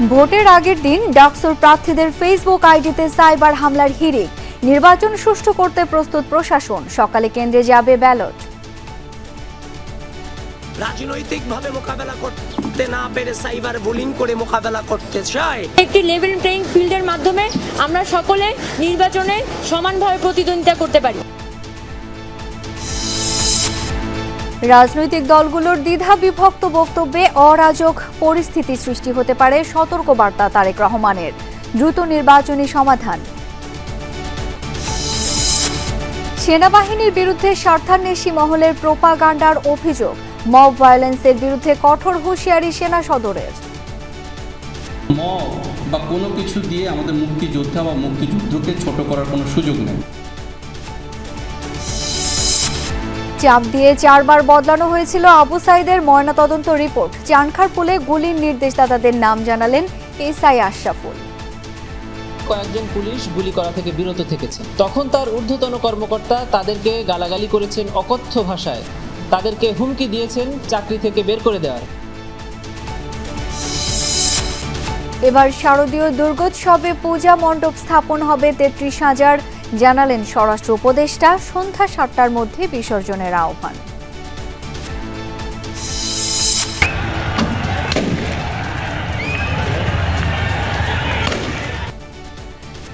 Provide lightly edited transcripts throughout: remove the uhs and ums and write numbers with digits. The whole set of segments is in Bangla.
ভোটের আগের দিন ডাকসুর প্রার্থীদের ফেসবুক আইডিতে সাইবার হামলার হিড়িক। নির্বাচন সুষ্ঠু করতে প্রস্তুত প্রশাসন। সকালে কেন্দ্রে যাবে ব্যালট। রাজনৈতিকভাবে মোকাবেলা করতে না পেরে সাইবার বুলিং করে মোকাবেলা করতে চায়। একটি লেভেল প্লেইং ফিল্ডের মাধ্যমে আমরা সকলে নির্বাচনে সমানভাবে প্রতিদ্বন্দ্বিতা করতে পারি। রাজনৈতিক দলগুলোর দ্বিধা বিভক্ত বক্তব্যে অরাজক পরিস্থিতি সৃষ্টি হতে পারে, সতর্কবার্তা তারেক রহমানের। দ্রুত নির্বাচনী সমাধান। সেনাবাহিনীর বিরুদ্ধে স্বার্থান্বেষী মহলের প্রোপাগান্ডার অভিযোগ। মব ভায়োলেন্সের বিরুদ্ধে কঠোর হুঁশিয়ারি সেনা সদরের। মব বা কোনো কিছু দিয়ে আমাদের মুক্তিযোদ্ধা বা মুক্তিযুদ্ধকে ছোট করার কোনো সুযোগ নেই। চাপ দিয়ে 4 বার বদলানো হয়েছিল আবু সাইদের ময়নাতদন্ত রিপোর্ট। চানখারপুলে গুলির নির্দেশদাতাদের নাম জানালেন এসআই আশরাফুল। কয়েকজন পুলিশ গুলি করা থেকে বিরত থেকেছেন। তখন তার ঊর্ধ্বতন কর্মকর্তা তাদেরকে গালাগালি করেছেন অকথ্য ভাষায়, তাদেরকে হুমকি দিয়েছেন চাকরি থেকে বের করে দেওয়ার। এবার শারদীয় দুর্গোৎসবে পূজা মণ্ডপ স্থাপন হবে 33,000, জানালেন স্বরাষ্ট্র উপদেষ্টা। সন্ধ্যা 7টার মধ্যে বিসর্জনের আহ্বান।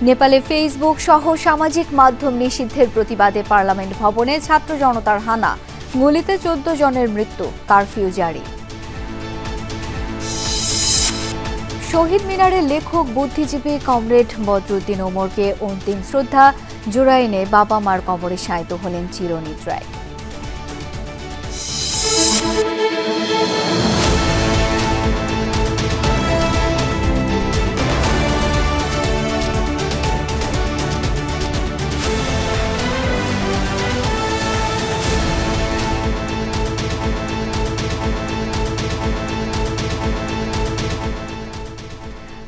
নেপালে ফেসবুক সহ সামাজিক মাধ্যম নিষিদ্ধের প্রতিবাদে পার্লামেন্ট ভবনে ছাত্র জনতার হানা। গুলিতে 14 জনের মৃত্যু। কারফিউ জারি। শহীদ মিনারে লেখক বুদ্ধিজীবী কমরেড বদরুদ্দিন ওমরকে অন্তিম শ্রদ্ধা। জুরাইনে বাবা মার কবরে শায়িত হলেন চিরনিদ্রায়।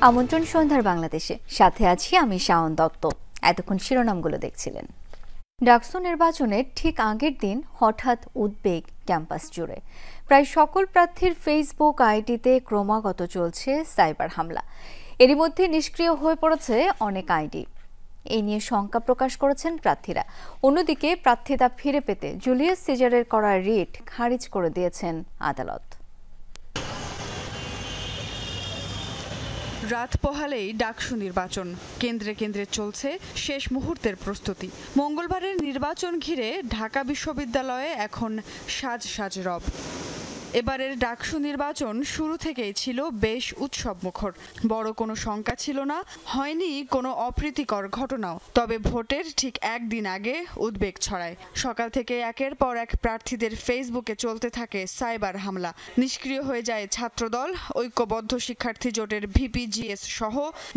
আমন্ত্রণ সন্ধ্যার বাংলাদেশে, সাথে আছি আমি শাওন দত্ত। এতক্ষণ শিরোনামগুলো দেখছিলেন। ডাকসু নির্বাচনের ঠিক আগের দিন হঠাৎ উদ্বেগ ক্যাম্পাস জুড়ে। প্রায় সকল প্রার্থীর ফেসবুক আইডিতে ক্রমাগত চলছে সাইবার হামলা। এরই মধ্যে নিষ্ক্রিয় হয়ে পড়েছে অনেক আইডি। এই নিয়ে শঙ্কা প্রকাশ করেছেন প্রার্থীরা। অন্যদিকে প্রার্থিতা ফিরে পেতে জুলিয়াস সিজারের করা রিট খারিজ করে দিয়েছেন আদালত। রাত পোহালেই ডাকসু নির্বাচন। কেন্দ্রে কেন্দ্রে চলছে শেষ মুহূর্তের প্রস্তুতি। মঙ্গলবারের নির্বাচন ঘিরে ঢাকা বিশ্ববিদ্যালয়ে এখন সাজ সাজ রব। এবারের ডাকসু নির্বাচন শুরু থেকেই ছিল বেশ উৎসবমুখর। বড় কোনো শঙ্কা ছিল না, হয়নি কোনো অপ্রীতিকর ঘটনাও। তবে ভোটের ঠিক একদিন আগে উদ্বেগ ছড়ায়। সকাল থেকে একের পর এক প্রার্থীদের ফেসবুকে চলতে থাকে সাইবার হামলা। নিষ্ক্রিয় হয়ে যায় ছাত্রদল, ঐক্যবদ্ধ শিক্ষার্থী জোটের ভিপিজিএস সহ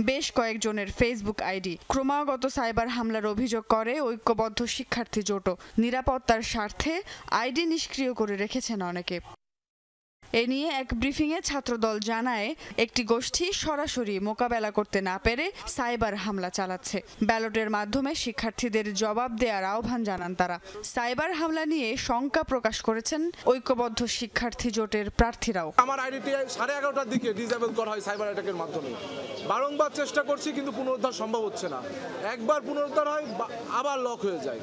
বেশ কয়েকজনের ফেসবুক আইডি। ক্রমাগত সাইবার হামলার অভিযোগ করে ঐক্যবদ্ধ শিক্ষার্থী জোটও। নিরাপত্তার স্বার্থে আইডি নিষ্ক্রিয় করে রেখেছেন অনেকে। এ নিয়ে এক ব্রিফিংয়ে ছাত্রদল জানায়, একটি গোষ্ঠী সরাসরি মোকাবেলা করতে না পেরে সাইবার হামলা চালাচ্ছে। ব্যালটের মাধ্যমে শিক্ষার্থীদের জবাব দেওয়ার আহ্বান জানান তারা। সাইবার হামলা নিয়ে শঙ্কা প্রকাশ করেছেন ঐক্যবদ্ধ শিক্ষার্থী জোটের প্রার্থীরাও। আমার আইডিটি 11:30টার দিকে ডিসেবল করা হয় সাইবার অ্যাটাকের মাধ্যমে। বারংবার চেষ্টা করছি কিন্তু পুনরুদ্ধার সম্ভব হচ্ছে না। একবার পুনরুদ্ধার হয় আবার লক হয়ে যায়।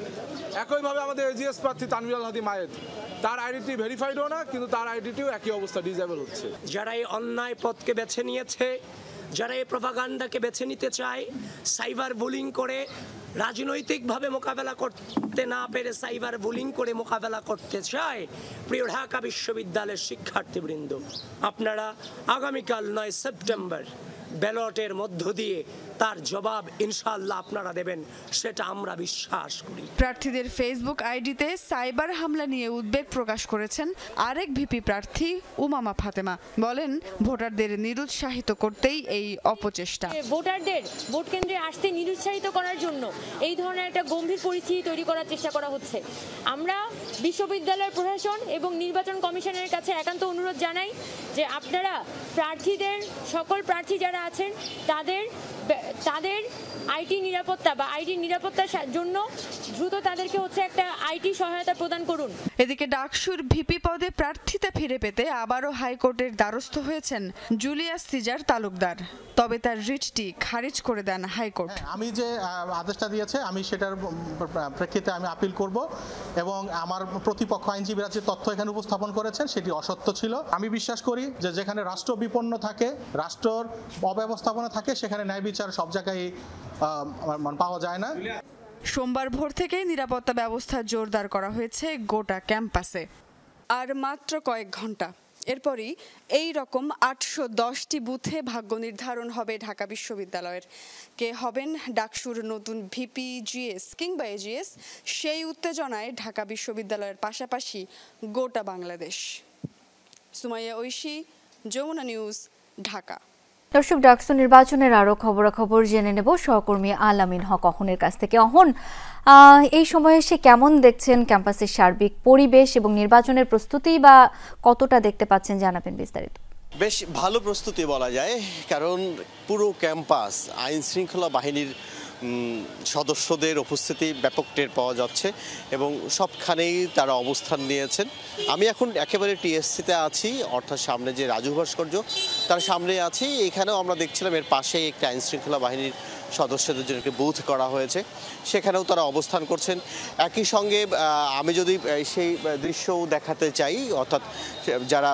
একইভাবে আমাদের এজিএস প্রার্থী তানভীর আল হাদি মায়েদ, তার আইডিটি ভেরিফাইডও না, কিন্তু তার আইডিটিও একই অবস্থা, ডিসেবল হচ্ছে। যারা এই অন্যায় পথকে বেছে নিয়েছে, যারা এই প্রপাগান্ডাকে বেছে নিতে চায়, সাইবার বুলিং করে রাজনৈতিকভাবে মোকাবেলা করতে না পেরে সাইবার বুলিং করে মোকাবেলা করতে চায়, প্রিয় ঢাকা বিশ্ববিদ্যালয়ের শিক্ষার্থীবৃন্দ, আপনারা আগামীকাল 9 সেপ্টেম্বর ব্যালটের মধ্য দিয়ে তার জবাব ইনশাআল্লাহ আপনারা দেবেন, সেটা আমরা বিশ্বাস করি। প্রার্থীদের ফেসবুক আইডিতে সাইবার হামলা নিয়ে উদ্বেগ প্রকাশ করেছেন আরেক ভিপি প্রার্থী উমামা ফাতেমা। বলেন, ভোটারদের নিরুৎসাহিত করতেই এই অপচেষ্টা। ভোটারদের ভোট কেন্দ্রে আসতে নিরুৎসাহিত করার জন্য এই ধরনের একটা গম্ভীর পরিস্থিতি তৈরি করার চেষ্টা করা হচ্ছে। আমরা বিশ্ববিদ্যালয় প্রশাসন এবং নির্বাচন কমিশনের কাছে একান্ত অনুরোধ জানাই যে আপনারা প্রার্থীদের, সকল প্রার্থী যারা আছেন তাদের তাদের আইটি নিরাপত্তা বা আইটি নিরাপত্তার জন্য দ্রুত তাদেরকে হচ্ছে একটা আইটি সহায়তা প্রদান করুন। এদিকে ডাকসুর ভিপি পদে প্রার্থিতা ফিরে পেতে আবারও হাইকোর্টের দ্বারস্থ হয়েছেন জুলিয়াস সিজার তালুকদার, তবে তার রিটটি খারিজ করে দেন হাইকোর্ট। আমি যে আদেশটা দিয়েছে আমি সেটার প্রেক্ষিতে আমি আপিল করব এবং আমার প্রতিপক্ষ আইনজীবীরা যে তথ্য এখানে উপস্থাপন করেছেন সেটি অসত্য ছিল। আমি বিশ্বাস করি যে যেখানে রাষ্ট্র বিপন্ন থাকে, রাষ্ট্রর অব্যবস্থাপনা থাকে, সেখানে ন্যায় বিচার সব জায়গায় পাওয়া যায় না। সোমবার ভোর থেকেই নিরাপত্তা ব্যবস্থা জোরদার করা হয়েছে গোটা ক্যাম্পাসে। আর মাত্র কয়েক ঘন্টা এরপরই এই রকম 810টি বুথে ভাগ্য নির্ধারণ হবে ঢাকা বিশ্ববিদ্যালয়ের। কে হবেন ডাকসুর নতুন ভিপি, জিএস কিংবা এজিএস, সেই উত্তেজনায় ঢাকা বিশ্ববিদ্যালয়ের পাশাপাশি গোটা বাংলাদেশ। সুমাইয়া ঐশী, যমুনা নিউজ, ঢাকা। দর্শক, ডাকসু নির্বাচনের আরও খবরাখবর জেনে নেব সহকর্মী আল-আমিন হক অহনের কাছ থেকে। অহন, এই সময়ে সে কেমন দেখছেন ক্যাম্পাসের সার্বিক পরিবেশ এবং নির্বাচনের প্রস্তুতি বা কতটা দেখতে পাচ্ছেন, জানাবেন বিস্তারিত। বেশ ভালো প্রস্তুতি বলা যায়, কারণ পুরো ক্যাম্পাস আইন শৃঙ্খলা বাহিনীর সদস্যদের উপস্থিতি ব্যাপক টের পাওয়া যাচ্ছে এবং সবখানেই তারা অবস্থান নিয়েছেন। আমি এখন একেবারে টিএসসিতে আছি, অর্থাৎ সামনে যে রাজু ভাস্কর্য তার সামনে আছি। এখানেও আমরা দেখছিলাম এর পাশেই একটা আইন শৃঙ্খলা বাহিনীর সদস্যদের জন্য একটি বুথ করা হয়েছে, সেখানেও তারা অবস্থান করছেন। একই সঙ্গে আমি যদি সেই দৃশ্যও দেখাতে চাই, অর্থাৎ যারা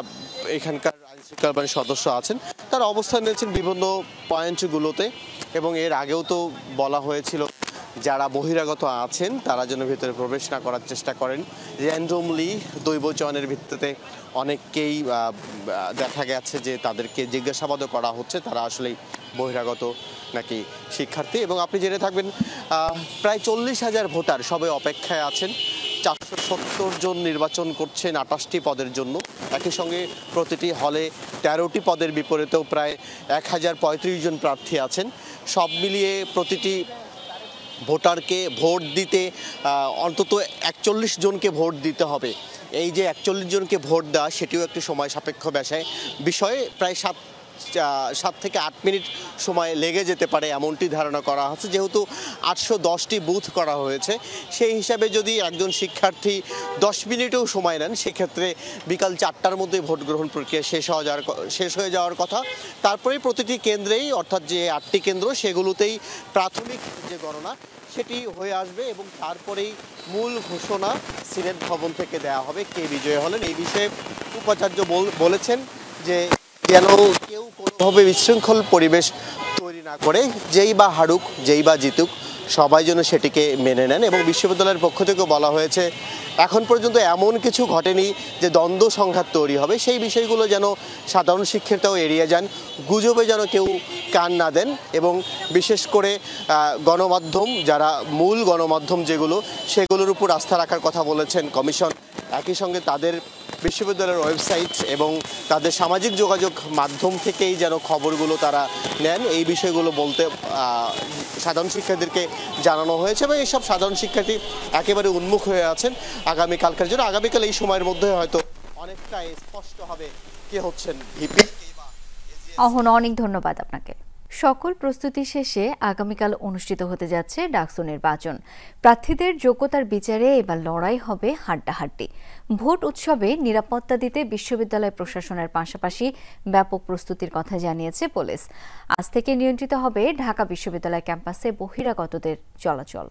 এখানকার আইন শৃঙ্খলা বাহিনীর সদস্য আছেন তারা অবস্থান নিয়েছেন বিভিন্ন পয়েন্টগুলোতে এবং এর আগেও তো বলা হয়েছিল যারা বহিরাগত আছেন তারা যেন ভিতরে প্রবেশ না করার চেষ্টা করেন। র্যান্ডমলি দৈব চয়নের ভিত্তিতে অনেককেই দেখা গেছে যে তাদেরকে জিজ্ঞাসাবাদও করা হচ্ছে তারা আসলে বহিরাগত নাকি শিক্ষার্থী। এবং আপনি জেনে থাকবেন প্রায় 40,000 ভোটার সবাই অপেক্ষায় আছেন। 470 জন নির্বাচন করছেন 28টি পদের জন্য। একই সঙ্গে প্রতিটি হলে 13টি পদের বিপরীতেও প্রায় 1035 জন প্রার্থী আছেন। সব মিলিয়ে প্রতিটি ভোটারকে ভোট দিতে অন্তত 41 জনকে ভোট দিতে হবে। এই যে 41 জনকে ভোট দেওয়া সেটিও একটি সময় সাপেক্ষ বিষয়ে প্রায় 7 থেকে 8 মিনিট সময় লেগে যেতে পারে এমনটি ধারণা করা হচ্ছে। যেহেতু 810টি বুথ করা হয়েছে, সেই হিসাবে যদি একজন শিক্ষার্থী 10 মিনিটেও সময় নেন সেক্ষেত্রে বিকাল 4টার মধ্যে ভোট গ্রহণ প্রক্রিয়া শেষ হয়ে যাওয়ার কথা। তারপরেই প্রতিটি কেন্দ্রেই, অর্থাৎ যে 8টি কেন্দ্র সেগুলোতেই প্রাথমিক যে গণনা সেটি হয়ে আসবে এবং তারপরেই মূল ঘোষণা সিনেট ভবন থেকে দেওয়া হবে কে বিজয়ী হলেন। এই বিষয়ে উপাচার্য বলেছেন যে যেন কেউ কোনোভাবে বিশৃঙ্খল পরিবেশ তৈরি না করে, যেই বা হারুক যেই বা জিতুক সবাই যেন সেটিকে মেনে নেন। এবং বিশ্ববিদ্যালয়ের পক্ষ থেকে বলা হয়েছে এখন পর্যন্ত এমন কিছু ঘটেনি যে দ্বন্দ্ব সংঘাত তৈরি হবে, সেই বিষয়গুলো যেন সাধারণ শিক্ষার্থীরাও এড়িয়ে যান, গুজবে যেন কেউ কান না দেন। এবং বিশেষ করে গণমাধ্যম, যারা মূল গণমাধ্যম যেগুলো সেগুলোর উপর আস্থা রাখার কথা বলেছেন কমিশন। একই সঙ্গে তাদের বিশ্ববিদ্যালয়ের ওয়েবসাইট এবং তাদের সামাজিক যোগাযোগ মাধ্যম থেকেই যেন খবরগুলো তারা নেন, এই বিষয়গুলো বলতে সাধারণ শিক্ষার্থীদেরকে জানানো হয়েছে। এবং এইসব সাধারণ শিক্ষার্থী একেবারে উন্মুখ হয়ে আছেন আগামীকালকার জন্য। আগামীকাল এই সময়ের মধ্যে হয়তো অনেকটা স্পষ্ট হবে কে হচ্ছেন ভিপি। অহন, অনেক ধন্যবাদ আপনাকে। সকল প্রস্তুতি শেষে আগামীকাল অনুষ্ঠিত হতে যাচ্ছে ডাকসু নির্বাচন। প্রার্থীদের যোগ্যতার বিচারে এবার লড়াই হবে হাড্ডাহাড্ডি। ভোট উৎসবে নিরাপত্তা দিতে বিশ্ববিদ্যালয় প্রশাসনের পাশাপাশি ব্যাপক প্রস্তুতির কথা জানিয়েছে পুলিশ। আজ থেকে নিয়ন্ত্রিত হবে ঢাকা বিশ্ববিদ্যালয় ক্যাম্পাসে বহিরাগতদের চলাচল।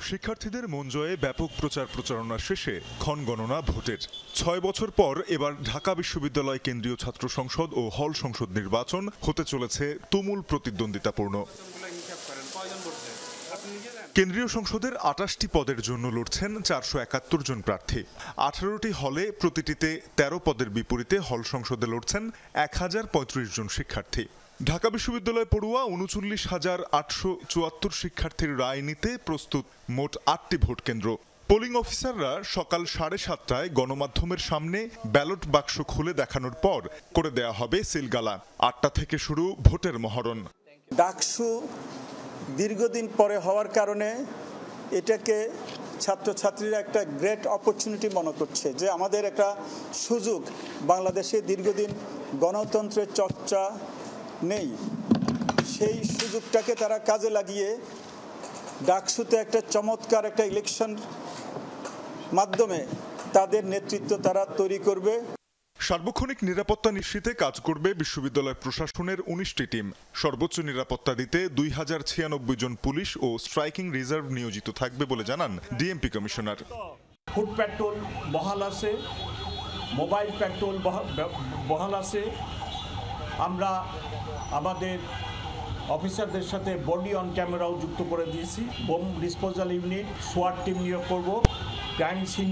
শিক্ষার্থীদের মন জয়ে ব্যাপক প্রচার প্রচারণা শেষে ক্ষণগণনা ভোটের। 6 বছর পর এবার ঢাকা বিশ্ববিদ্যালয় কেন্দ্রীয় ছাত্র সংসদ ও হল সংসদ নির্বাচন হতে চলেছে তুমুল প্রতিদ্বন্দ্বিতাপূর্ণ। কেন্দ্রীয় সংসদের 28টি পদের জন্য লড়ছেন 471 জন প্রার্থী। 18টি হলে প্রতিটিতে 13 পদের বিপরীতে হল সংসদে লড়ছেন 1035 জন শিক্ষার্থী। ঢাকা বিশ্ববিদ্যালয় পড়ুয়া 39,874 শিক্ষার্থীর রায় নিতে প্রস্তুত মোট 8টি ভোট কেন্দ্র। পোলিং অফিসাররা সকাল 7:30টায় গণমাধ্যমের সামনে ব্যালট বাক্স খুলে দেখানোর পর করে দেয়া হবে সিলগালা। 8টা থেকে শুরু ভোটের মহরণ। ডাকসু দীর্ঘদিন পরে হওয়ার কারণে এটাকে ছাত্রছাত্রীরা একটা গ্রেট অপরচুনিটি মনে করছে যে আমাদের একটা সুযোগ বাংলাদেশে দীর্ঘদিন গণতন্ত্রের চর্চা নেই, সেই সুযোগটাকে তারা কাজে লাগিয়ে ডাকসুতে একটা চমৎকার একটা ইলেকশন মাধ্যমে তাদের নেতৃত্ব তারা তৈরি করবে। সার্বক্ষণিক নিরাপত্তা নিশ্চিতে কাজ করবে বিশ্ববিদ্যালয় প্রশাসনের 19টি টিম। সর্বোচ্চ নিরাপত্তা দিতে 2096 জন পুলিশ ও স্ট্রাইকিং রিজার্ভ নিয়োজিত থাকবে বলে জানান ডিএমপি কমিশনার। ফুড পেট্রোল বহাল আছে, মোবাইল পেট্রোল বহাল আছে। আমরা আমাদের অফিসারদের সাথে বডি অন ক্যামেরাও যুক্ত করে দিয়েছি। বোম ডিসপোজাল ইউনিট, সোয়াট টিম নিয়োগ করব, ক্রাইম সিন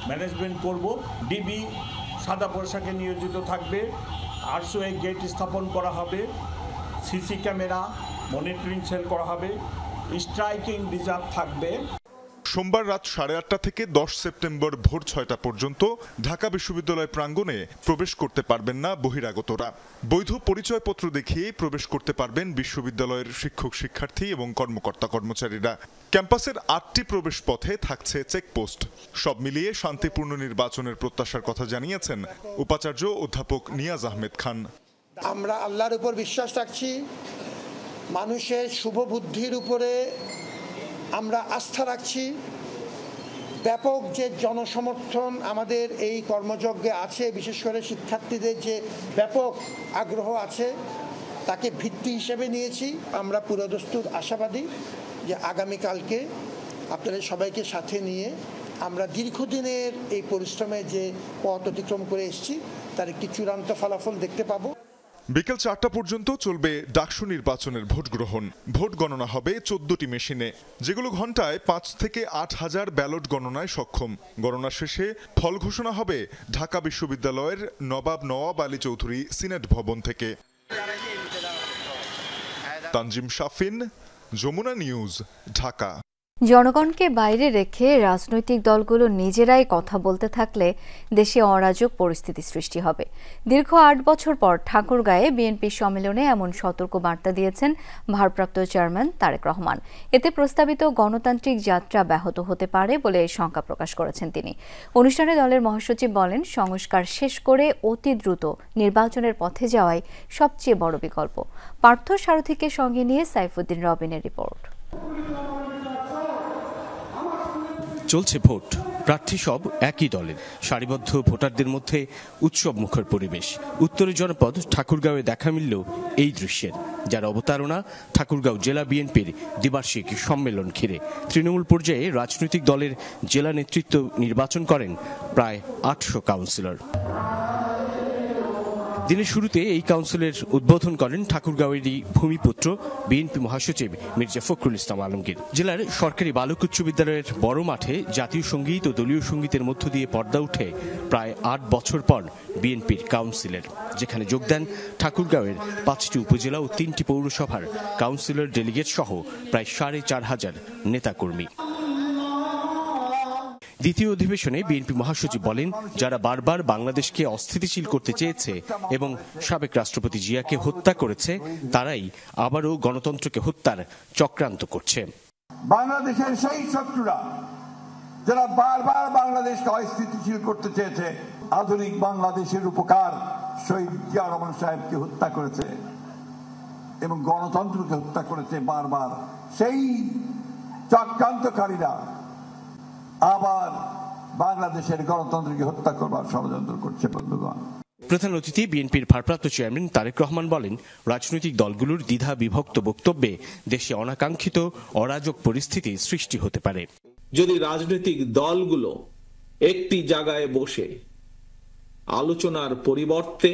ম্যানেজমেন্ট করব, ডিবি সাদা পোশাকে নিয়োজিত থাকবে, আরসোএ গেট স্থাপন করা হবে, সিসি ক্যামেরা মনিটরিং সেল করা হবে, স্ট্রাইকিং রিজার্ভ থাকবে। সোমবার রাত 8:30 থেকে 10 সেপ্টেম্বর ভোর 6টা পর্যন্ত ঢাকা বিশ্ববিদ্যালয় প্রাঙ্গণে প্রবেশ করতে পারবেন না বহিরাগতরা। বৈধ পরিচয়পত্র দেখিয়ে প্রবেশ করতে পারবেন বিশ্ববিদ্যালয়ের শিক্ষক শিক্ষার্থী এবং কর্মকর্তা কর্মচারীরা। ক্যাম্পাসের 8টি প্রবেশ পথে থাকছে চেকপোস্ট। সব মিলিয়ে শান্তিপূর্ণ নির্বাচনের প্রত্যাশার কথা জানিয়েছেন উপাচার্য অধ্যাপক নিয়াজ আহমেদ খান। আমরা আল্লাহর উপর বিশ্বাস রাখছি, মানুষের শুভ বুদ্ধির উপরে আমরা আস্থা রাখছি। ব্যাপক যে জনসমর্থন আমাদের এই কর্মযজ্ঞে আছে, বিশেষ করে শিক্ষার্থীদের যে ব্যাপক আগ্রহ আছে, তাকে ভিত্তি হিসেবে নিয়েছি। আমরা পুরোদস্তুর আশাবাদী যে আগামীকালকে আপনাদের সবাইকে সাথে নিয়ে আমরা দীর্ঘদিনের এই পরিশ্রমে যে পথ অতিক্রম করে এসেছি তার একটি চূড়ান্ত ফলাফল দেখতে পাবো। বিকেল 4টা পর্যন্ত চলবে ডাকসু নির্বাচনের ভোট গ্রহণ। ভোট গণনা হবে 14টি মেশিনে, যেগুলো ঘন্টায় 5 থেকে 8 হাজার ব্যালট গণনায় সক্ষম। গণনা শেষে ফল ঘোষণা হবে ঢাকা বিশ্ববিদ্যালয়ের নবাব নওয়াব আলী চৌধুরী সিনেট ভবন থেকে। তানজিম শাফিন, যমুনা নিউজ, ঢাকা। জনগণকে বাইরে রেখে রাজনৈতিক দলগুলো নিজেরাই কথা বলতে থাকলে দেশে অরাজক পরিস্থিতি সৃষ্টি হবে। দীর্ঘ 8 বছর পর ঠাকুরগাঁয়ে বিএনপি সম্মেলনে এমন সতর্ক বার্তা দিয়েছেন ভারপ্রাপ্ত চেয়ারম্যান তারেক রহমান। এতে প্রস্তাবিত গণতান্ত্রিক যাত্রা ব্যাহত হতে পারে বলে শঙ্কা প্রকাশ করেছেন তিনি। অনুষ্ঠানে দলের মহাসচিব বলেন, সংস্কার শেষ করে অতি দ্রুত নির্বাচনের পথে যাওয়াই সবচেয়ে বড় বিকল্প। পার্থ সারথীকে সঙ্গে নিয়ে সাইফুদ্দিন রবিনের রিপোর্ট। চলছে ভোট, প্রার্থী সব একই দলের। সারিবদ্ধ ভোটারদের মধ্যে উৎসব মুখর পরিবেশ। উত্তরের জনপদ ঠাকুরগাঁওয়ে দেখা মিলল এই দৃশ্যের, যার অবতারণা ঠাকুরগাঁও জেলা বিএনপির দ্বিবার্ষিক সম্মেলন ঘিরে। তৃণমূল পর্যায়ে রাজনৈতিক দলের জেলা নেতৃত্ব নির্বাচন করেন প্রায় 800 কাউন্সিলর। দিনের শুরুতে এই কাউন্সিলের উদ্বোধন করেন ঠাকুরগাঁওয়েরই ভূমিপুত্র বিএনপি মহাসচিব মির্জা ফখরুল ইসলাম আলমগীর। জেলার সরকারি বালক উচ্চ বিদ্যালয়ের বড় মাঠে জাতীয় সঙ্গীত ও দলীয় সঙ্গীতের মধ্য দিয়ে পর্দা উঠে প্রায় 8 বছর পর বিএনপির কাউন্সিলের, যেখানে যোগ দেন ঠাকুরগাঁওয়ের 5টি উপজেলা ও 3টি পৌরসভার কাউন্সিলর ডেলিগেট সহ প্রায় 4500 নেতাকর্মী। দ্বিতীয় অধিবেশনে বিএনপি মহাসচিব বলেন, যারা বারবার বাংলাদেশকে অস্থিতিশীল করতে চেয়েছে এবং সাবেক রাষ্ট্রপতি জিয়াকে হত্যা করেছে, তারাই আবারও গণতন্ত্রকে হত্যার চক্রান্ত করছে। বাংলাদেশের সেই শত্রুরা যারা বারবার বাংলাদেশকে অস্থিতিশীল করতে চেয়েছে, আধুনিক বাংলাদেশের উপকার শহীদ জিয়া রহমান সাহেবকে হত্যা করেছে এবং গণতন্ত্রকে হত্যা করেছে বারবার, সেই চক্রান্তকারীরা আবার বাংলাদেশের গণতন্ত্রকে হত্যা করবার ষড়যন্ত্র করছে। বন্ধুগণ, প্রধান অতিথি বিএনপির ভারপ্রাপ্ত চেয়ারম্যান তারেক রহমান বলেন, রাজনৈতিক দলগুলোর দ্বিধা বিভক্ত বক্তব্যে দেশে অনাকাঙ্ক্ষিত অরাজক পরিস্থিতি সৃষ্টি হতে পারে। যদি রাজনৈতিক দলগুলো একটি জায়গায় বসে আলোচনার পরিবর্তে,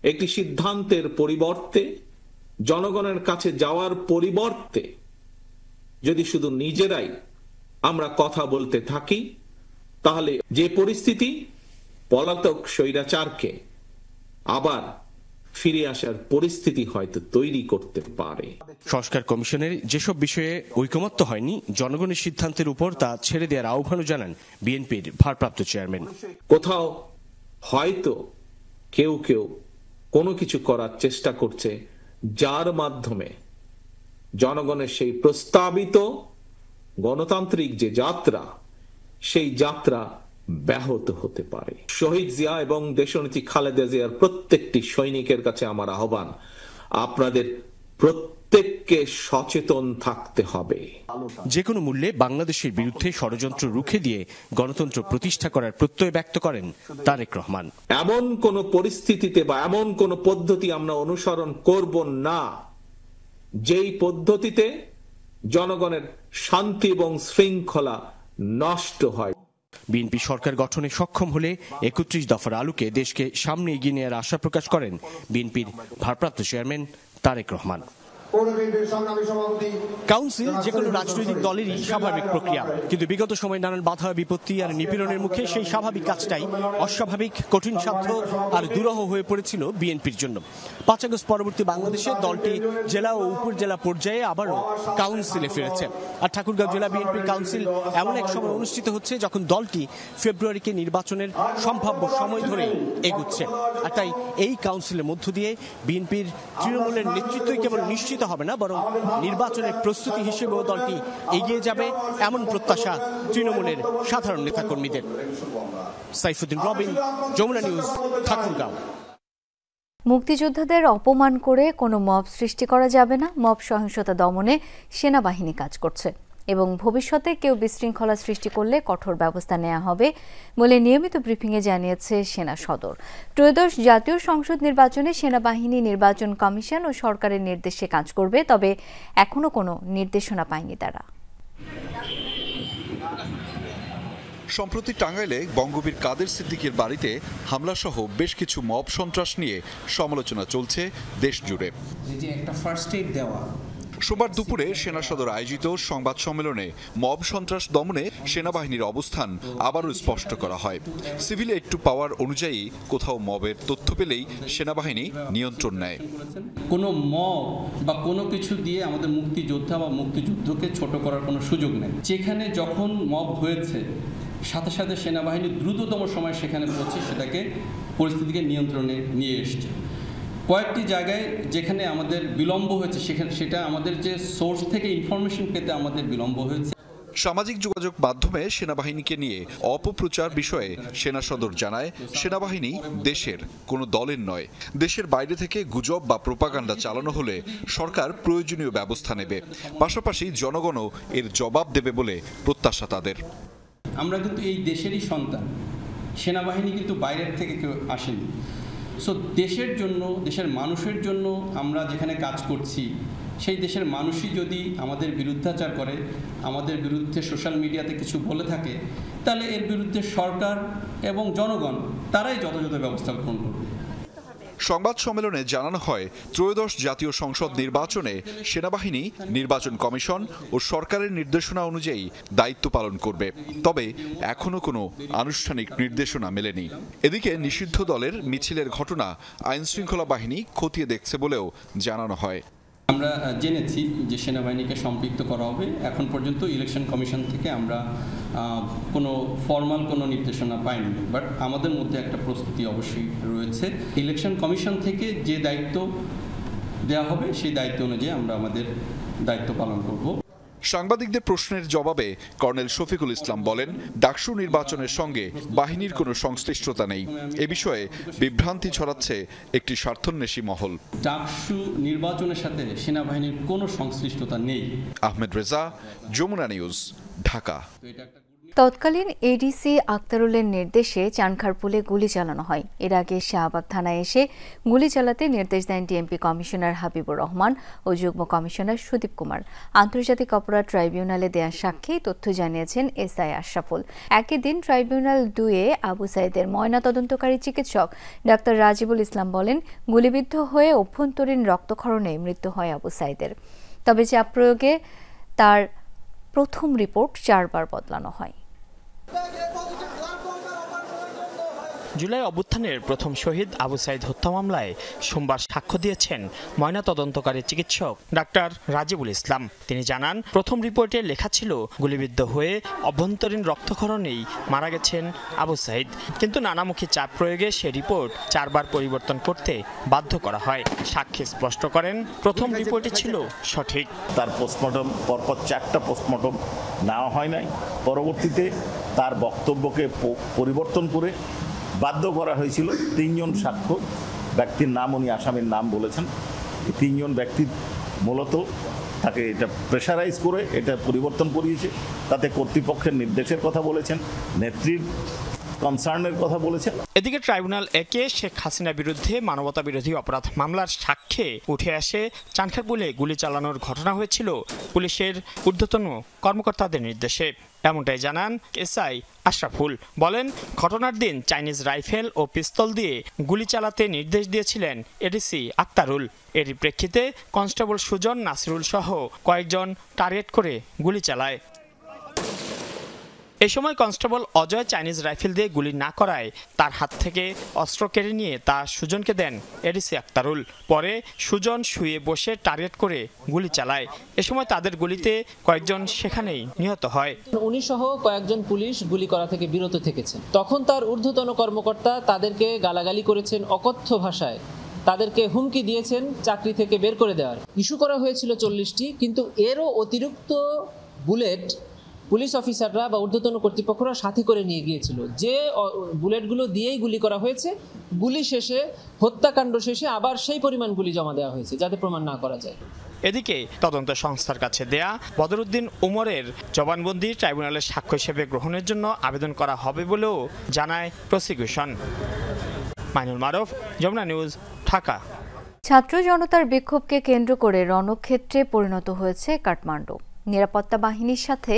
একটি সিদ্ধান্তের পরিবর্তে, জনগণের কাছে যাওয়ার পরিবর্তে যদি শুধু নিজেরাই আমরা কথা বলতে থাকি, তাহলে যে পরিস্থিতি পলাতক স্বৈরাচারকে আবার ফিরে আসার পরিস্থিতি হয়তো তৈরি করতে পারে। সংস্কার কমিশনের যেসব বিষয়ে ঐকমত্য হয়নি, জনগণের সিদ্ধান্তের উপর তা ছেড়ে দেওয়ার আহ্বানও জানান বিএনপির ভারপ্রাপ্ত চেয়ারম্যান। কোথাও হয়তো কেউ কেউ কোনো কিছু করার চেষ্টা করছে, যার মাধ্যমে জনগণের সেই প্রস্তাবিত গণতান্ত্রিক যে যাত্রা, সেই যাত্রা ব্যাহত হতে পারে। শহীদ জিয়া এবং দেশনেত্রী খালেদা জিয়ার প্রত্যেকটি সৈনিকের কাছে আমার আহ্বান, আপনাদের প্রত্যেককে সচেতন থাকতে হবে। যে কোনো মূল্যে বাংলাদেশের বিরুদ্ধে ষড়যন্ত্র রুখে দিয়ে গণতন্ত্র প্রতিষ্ঠা করার প্রত্যয় ব্যক্ত করেন তারেক রহমান। এমন কোন পরিস্থিতিতে বা এমন কোন পদ্ধতি আমরা অনুসরণ করব না যেই পদ্ধতিতে জনগণের শান্তি এবং শৃঙ্খলা নষ্ট হয়। বিএনপি সরকার গঠনে সক্ষম হলে ৩১ দফার আলোকে দেশকে সামনে এগিয়ে নেওয়ার আশা প্রকাশ করেন বিএনপির ভারপ্রাপ্ত চেয়ারম্যান তারেক রহমান। কাউন্সিল যে কোনো রাজনৈতিক দলেরই স্বাভাবিক প্রক্রিয়া, কিন্তু বিগত সময়ে নানান বাধা বিপত্তি আর নিপীড়নের মুখে সেই স্বাভাবিক কাজটাই অস্বাভাবিক, কঠিন সাধ্য আর দুরূহ হয়ে পড়েছিল বিএনপির জন্য। ৫ আগস্ট পরবর্তী বাংলাদেশে দলটি জেলা ও উপজেলা পর্যায়ে আবারও কাউন্সিলে ফিরেছে। আর ঠাকুরগাঁও জেলা বিএনপির কাউন্সিল এমন এক সময় অনুষ্ঠিত হচ্ছে যখন দলটি ফেব্রুয়ারিকে নির্বাচনের সম্ভাব্য সময় ধরে এগুচ্ছে। আর তাই এই কাউন্সিলের মধ্য দিয়ে বিএনপির তৃণমূলের নেতৃত্বই কেবল নিশ্চিত হবে না, বরং নির্বাচনের প্রস্তুতি হিসেবেও দলটি এগিয়ে যাবে, এমন প্রত্যাশা তৃণমূলের সাধারণ নেতাকর্মীদের। সাইফুদ্দিন রবিন, যমুনা নিউজ, ঠাকুরগাঁও। মুক্তিযোদ্ধাদের অপমান করে কোনো মব সৃষ্টি করা যাবে না। মব সহিংসতা দমনে সেনাবাহিনী কাজ করছে এবং ভবিষ্যতে কেউ বিশৃঙ্খলা সৃষ্টি করলে কঠোর ব্যবস্থা নেওয়া হবে বলে নিয়মিত ব্রিফিংয়ে জানিয়েছে সেনা সদর। ত্রয়োদশ জাতীয় সংসদ নির্বাচনে সেনাবাহিনী নির্বাচন কমিশন ও সরকারের নির্দেশে কাজ করবে, তবে এখনো কোনো নির্দেশনা পায়নি তারা। সম্প্রতি টাঙ্গাইলে বঙ্গবীর কাদের সিদ্দিকীর বাড়িতে হামলাসহ বেশ কিছু মব সন্ত্রাস নিয়ে সমালোচনা চলছে দেশ জুড়ে। সোমবার দুপুরে সেনা সদর আয়োজিত সংবাদ সম্মেলনে মব সন্ত্রাস দমনে সেনাবাহিনীর অবস্থান আবারও স্পষ্ট করা হয়। সিভিল এইড টু পাওয়ার অনুযায়ী কোথাও মবের তথ্য পেলেই সেনাবাহিনী নিয়ন্ত্রণ নেয়। কোনো মব বা কোনো কিছু দিয়ে আমাদের মুক্তিযোদ্ধা বা মুক্তিযুদ্ধকে ছোট করার কোনো সুযোগ নেই। যেখানে যখন মব হয়েছে সাথে সাথে সেনাবাহিনী দ্রুততম সময় সেখানে পৌঁছে সেটাকে পরিস্থিতিকে নিয়ন্ত্রণে নিয়ে এসছে। কয়েকটি জায়গায় যেখানে আমাদের বিলম্ব হয়েছে সেটা আমাদের যে সোর্স থেকে ইনফরমেশন পেতে আমাদের বিলম্ব হয়েছে। সামাজিক যোগাযোগ মাধ্যমে সেনাবাহিনীকে নিয়ে অপপ্রচার বিষয়ে সেনা সদর জানায়, সেনাবাহিনী দেশের কোনো দলের নয়। দেশের বাইরে থেকে গুজব বা প্রোপাগান্ডা চালানো হলে সরকার প্রয়োজনীয় ব্যবস্থা নেবে, পাশাপাশি জনগণও এর জবাব দেবে বলে প্রত্যাশা তাদের। আমরা কিন্তু এই দেশেরই সন্তান, সেনাবাহিনী কিন্তু বাইরের থেকে কেউ আসেনি। সো দেশের জন্য, দেশের মানুষের জন্য আমরা যেখানে কাজ করছি সেই দেশের মানুষই যদি আমাদের বিরুদ্ধাচার করে, আমাদের বিরুদ্ধে সোশ্যাল মিডিয়াতে কিছু বলে থাকে, তাহলে এর বিরুদ্ধে সরকার এবং জনগণ তারাই যথাযথ ব্যবস্থা গ্রহণ করবে। সংবাদ সম্মেলনে জানানো হয়, ত্রয়োদশ জাতীয় সংসদ নির্বাচনে সেনাবাহিনী নির্বাচন কমিশন ও সরকারের নির্দেশনা অনুযায়ী দায়িত্ব পালন করবে, তবে এখনো কোনো আনুষ্ঠানিক নির্দেশনা মেলেনি। এদিকে নিষিদ্ধ দলের মিছিলের ঘটনা আইন শৃঙ্খলা বাহিনী খতিয়ে দেখছে বলেও জানানো হয়। আমরা জেনেছি যে সেনাবাহিনীকে সম্পৃক্ত করা হবে। এখন পর্যন্ত ইলেকশন কমিশন থেকে আমরা কোনো ফর্মাল কোনো নির্দেশনা পাইনি, বাট আমাদের মধ্যে একটা প্রস্তুতি অবশ্যই রয়েছে। ইলেকশন কমিশন থেকে যে দায়িত্ব দেওয়া হবে সেই দায়িত্ব অনুযায়ী আমরা আমাদের দায়িত্ব পালন করব। সাংবাদিকদের প্রশ্নের জবাবে কর্নেল শফিকুল ইসলাম বলেন, ডাকসু নির্বাচনের সঙ্গে বাহিনীর কোনো সংশ্লিষ্টতা নেই। এ বিষয়ে বিভ্রান্তি ছড়াচ্ছে একটি স্বার্থান্বেষী মহল। ডাকসু নির্বাচনের সাথে সেনাবাহিনীর কোনো সংশ্লিষ্টতা নেই। আহমেদ রেজা, যমুনা নিউজ, ঢাকা। তৎকালীন এডিসি আক্তারুলের নির্দেশে চানখারপুলে গুলি চালানো হয়। এর আগে শাহবাগ থানায় এসে গুলি চালাতে নির্দেশ দেন ডিএমপি কমিশনার হাবিবুর রহমান ও যুগ্ম কমিশনার সুদীপ কুমার। আন্তর্জাতিক অপরাধ ট্রাইব্যুনালে দেয়া সাক্ষ্যে তথ্য জানিয়েছেন এসআই আশরাফুল। একই দিন ট্রাইব্যুনাল 2-এ আবু সাইদের ময়নাতদন্তকারী চিকিৎসক ডাক্তার রাজিবুল ইসলাম বলেন, গুলিবিদ্ধ হয়ে অভ্যন্তরীণ রক্তক্ষরণে মৃত্যু হয় আবু সাইদের। তবে চাপ প্রয়োগে তার প্রথম রিপোর্ট 4 বার বদলানো হয়। জুলাই অভ্যুত্থানের প্রথম শহীদ আবু সাইদ হত্যা মামলায় সোমবার সাক্ষ্য দিয়েছেন ময়নাতদন্তকারী চিকিৎসক ডাক্তার রাজিবুল ইসলাম। তিনি জানান, প্রথম রিপোর্টে লেখা ছিল গুলিবিদ্ধ হয়ে অভ্যন্তরীণ রক্তক্ষরণেই মারা গেছেন আবু সাইদ, কিন্তু নানামুখী চাপ প্রয়োগে সে রিপোর্ট 4 বার পরিবর্তন করতে বাধ্য করা হয়। সাক্ষী স্পষ্ট করেন, প্রথম রিপোর্টে ছিল সঠিক। তার পোস্টমর্টম পরপর 4টা পোস্টমর্টম নেওয়া হয় নাই। পরবর্তীতে তার বক্তব্যকে পরিবর্তন করে বাধ্য করা হয়েছিল। 3 জন সাক্ষ্য ব্যক্তির নাম, উনি আসামির নাম বলেছেন, এই 3 জন ব্যক্তি মূলত তাকে এটা প্রেশারাইজ করে এটা পরিবর্তন করিয়েছে। তাতে কর্তৃপক্ষের নির্দেশের কথা বলেছেন, নেত্রীর কনসার্নের কথা বলেছেন। এদিকে ট্রাইব্যুনাল একে শেখ হাসিনার বিরুদ্ধে মানবতা বিরোধী অপরাধ মামলার সাক্ষ্যে উঠে আসে চানখারপুলে গুলি চালানোর ঘটনা হয়েছিল পুলিশের ঊর্ধ্বতন কর্মকর্তাদের নির্দেশে। এমনটাই জানান এসআই আশরাফুল। বলেন, ঘটনার দিন চাইনিজ রাইফেল ও পিস্তল দিয়ে গুলি চালাতে নির্দেশ দিয়েছিলেন এডিসি আক্তারুল। এরই প্রেক্ষিতে কনস্টেবল সুজন, নাসিরুল সহ কয়েকজন টার্গেট করে গুলি চালায়। এই সময় কনস্টেবল অজয় চাইনিজ রাইফেল দিয়ে গুলি না করায় তার হাত থেকে অস্ত্র কেড়ে নিয়ে তা সুজনকে দেন এডিসি আক্তারুল। পরে সুজন শুয়ে বসে টার্গেট করে গুলি চালায়। এ সময় তাদের গুলিতে কয়েকজন সেখানেই নিহত হয়। উনি সহ কয়েকজন পুলিশ গুলি করা থেকে বিরত থেকেছেন। তখন তার ঊর্ধ্বতন কর্মকর্তা তাদেরকে গালাগালি করেছেন অকথ্য ভাষায়, তাদেরকে হুমকি দিয়েছেন চাকরি থেকে বের করে দেওয়ার। ইস্যু করা হয়েছিল 40টি, কিন্তু এরও অতিরিক্ত বুলেট পুলিশ অফিসাররা বা ঊর্ধ্বতন কর্তৃপক্ষরা সাথে করে নিয়ে গিয়েছিল। যে বুলেটগুলো দিয়েই গুলি করা হয়েছে, গুলি শেষে, হত্যাকাণ্ড শেষে আবার সেই পরিমাণ গুলি জমা দেওয়া হয়েছে যাতে প্রমাণ না করা যায়। এদিকে তদন্ত সংস্থার কাছে দেয়া বদরুদ্দিন উমরের জবানবন্দি ট্রাইব্যুনালের সাক্ষ্য হিসেবে গ্রহণের জন্য আবেদন করা হবে বলেও জানায় প্রসিকিউশন। মাইনুল মারুফ, যমুনা নিউজ, ঢাকা। ছাত্র জনতার বিক্ষোভকে কেন্দ্র করে রণক্ষেত্রে পরিণত হয়েছে কাঠমান্ডু। নিরাপত্তা বাহিনীর সাথে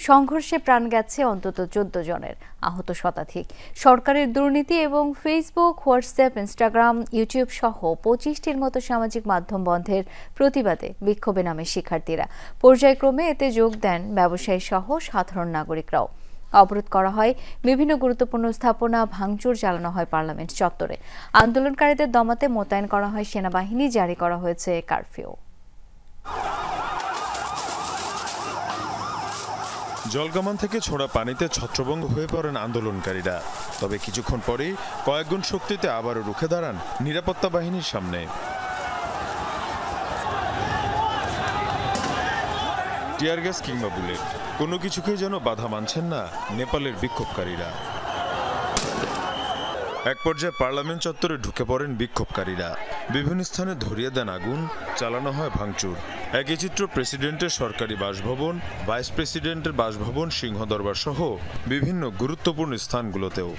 সংঘর্ষে প্রাণ গেছে অন্তত 14 জনের, আহত শতাধিক। সরকারের দুর্নীতি এবং ফেসবুক, হোয়াটসঅ্যাপ, ইনস্টাগ্রাম, ইউটিউব সহ 25টির মতো সামাজিক মাধ্যম বন্ধের প্রতিবাদে বিক্ষোভে নামে শিক্ষার্থীরা। পর্যায়ক্রমে এতে যোগ দেন ব্যবসায়ী সহ সাধারণ নাগরিকরাও। অবরোধ করা হয় বিভিন্ন গুরুত্বপূর্ণ স্থাপনা, ভাঙচুর চালানো হয় পার্লামেন্ট চত্বরে। আন্দোলনকারীদের দমাতে মোতায়েন করা হয় সেনাবাহিনী, জারি করা হয়েছে কারফিউ। জলকামান থেকে ছোড়া পানিতে ছত্রভঙ্গ হয়ে পড়েন আন্দোলনকারীরা। তবে কিছুক্ষণ পরেই কয়েকগুণ শক্তিতে আবারও রুখে দাঁড়ান নিরাপত্তা বাহিনীর সামনে। টিয়ার গ্যাস কিংবা বুলেট, কোনো কিছুকেই যেন বাধা মানছেন না নেপালের বিক্ষোভকারীরা। এক পর্যায়ে পার্লামেন্ট চত্বরে ঢুকে পড়েন বিক্ষোভকারীরা। বিভিন্ন স্থানে ধরিয়ে দেন আগুন, চালানো হয় ভাঙচুর। একই চিত্র প্রেসিডেন্টের সরকারি বাসভবন, ভাইস প্রেসিডেন্টের বাসভবন, সিংহদরবার সহ বিভিন্ন গুরুত্বপূর্ণ স্থানগুলোতেও।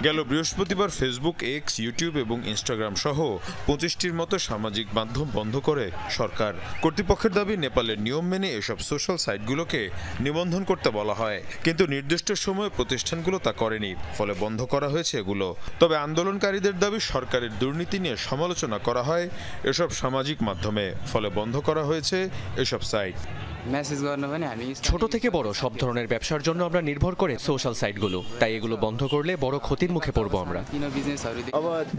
গেল বৃহস্পতিবার ফেসবুক, এক্স, ইউটিউব এবং ইনস্টাগ্রাম সহ 25টির মতো সামাজিক মাধ্যম বন্ধ করে সরকার। কর্তৃপক্ষের দাবি, নেপালের নিয়ম মেনে এসব সোশ্যাল সাইটগুলোকে নিবন্ধন করতে বলা হয়, কিন্তু নির্দিষ্ট সময়ে প্রতিষ্ঠানগুলো তা করেনি, ফলে বন্ধ করা হয়েছে এগুলো। তবে আন্দোলনকারীদের দাবি, সরকারের দুর্নীতি নিয়ে সমালোচনা করা হয় এসব সামাজিক মাধ্যমে, ফলে বন্ধ করা হয়েছে এসব সাইট। ছোট থেকে বড় সব ধরনের ব্যবসার জন্য আমরা নির্ভর করে সোশ্যাল সাইটগুলো, তাই এগুলো বন্ধ করলে বড় ক্ষতির মুখে পড়বো আমরা।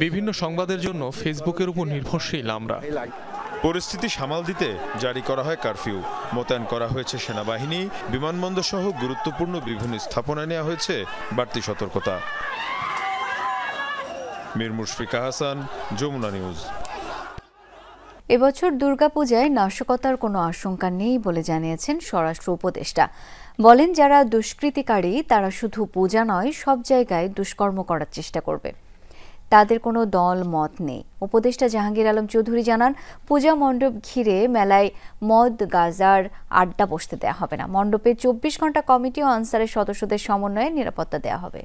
বিভিন্ন সংবাদের জন্য ফেসবুকের উপর নির্ভরশীল আমরা। পরিস্থিতি সামাল দিতে জারি করা হয় কারফিউ, মোতায়েন করা হয়েছে সেনাবাহিনী, বিমানবন্দর সহ গুরুত্বপূর্ণ বিভিন্ন স্থাপনায় নেওয়া হয়েছে বাড়তি সতর্কতা। মীর মুশফিকা হাসান, যমুনা নিউজ। এবছর দুর্গাপূজায় নাশকতার কোনো আশঙ্কা নেই বলে জানিয়েছেন স্বরাষ্ট্র উপদেষ্টা। বলেন, যারা দুষ্কৃতিকারী তারা শুধু পূজা নয়, সব জায়গায় দুষ্কর্ম করার চেষ্টা করবে। তাদের কোনো দল মত নেই। উপদেষ্টা জাহাঙ্গীর আলম চৌধুরী জানান, পূজা মণ্ডপ ঘিরে মেলায় মদ, গাঁজার আড্ডা বসতে দেওয়া হবে না। মণ্ডপে 24 ঘন্টা কমিটি ও আনসারের সদস্যদের সমন্বয়ে নিরাপত্তা দেওয়া হবে।